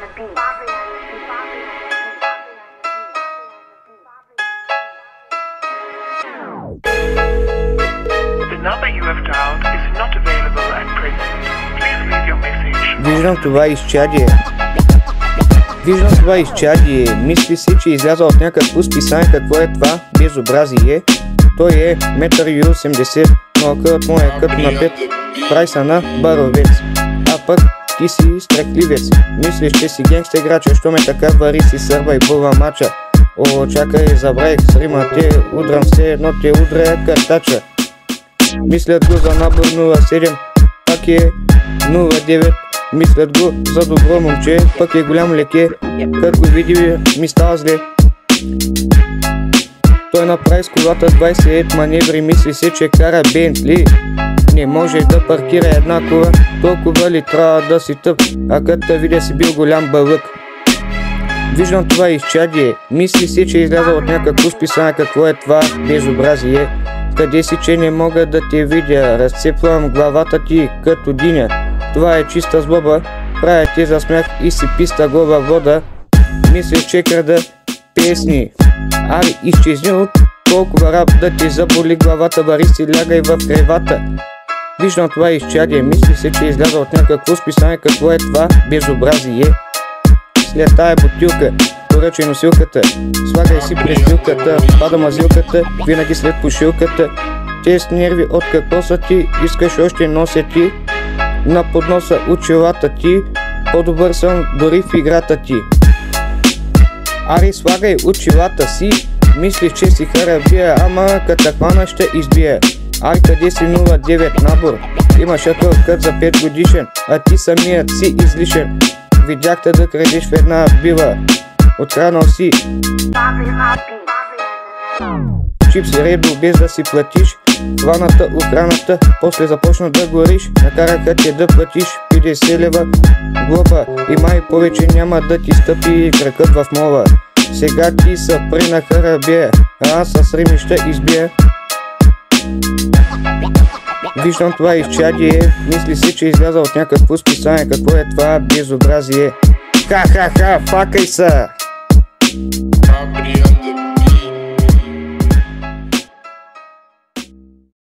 The number you have dialed is not available at present. Please leave your message. Виждам това изчадие. Мисли си, че изляза от някакво списание. Какво е това безобразие? Той е 1,80 м, но акълът му е като на 5 прайса на баровец. А пък ти си страхливец. Мислиш, че си генгстер играч, що ме така вари си сърба и бълва мача. О, чакай, забравих с рима, те удрам все едно, те удря картача. Мислят го за набор 07, пак е 09. Мислят го за добро момче, пък е голям леке. Като го види ми става зле. Той направи с колата 28 маневри, мисли се, че кара Бентли. Не може да паркира една кола, толкова ли трябва да си тъп, а като те видя си бил голям бълък. Виждам това изчадие, мисли си, че изляза от някакво списание. Какво е това безобразие? Къде си, че не мога да те видя? Разцепвам главата ти като диня. Това е чиста злоба, правя ти за смях и си писта глава вода. Мислиш, че крада песни. Ари, изчезни от толкова рап да ти заболи главата, бари си лягай в кревата. Виждам това изчадие, мисли се, че изляза от някакво списание. Какво е това безобразие? След тая бутилка, поръчай носилката, слагай си престилката, пада мазилката, винаги след пушилката. Тези нерви от какво са ти, искаш още нося ти, на подноса очилата ти, по-добър съм дори в играта ти. Ари, слагай очилата си, мислиш, че си харабия, ама като хвана ще избия. Ари, къде си 09 набор? Имаш кът за 5 годишен, а ти самият си излишен. Видяхте да крадеш в една бива, откраднал си чипси Ребел без да си платиш. Хваната охраната, после започна да гориш. Накараха те да платиш 50 лева глоба и май повече няма да ти стъпи кракът в мола. Сега ти са при на харабия, а аз с рими ще избия. Виждам това изчадие, мисли си, че изляза от някакво списание. Какво е това безобразие? Ха-ха-ха, факай са!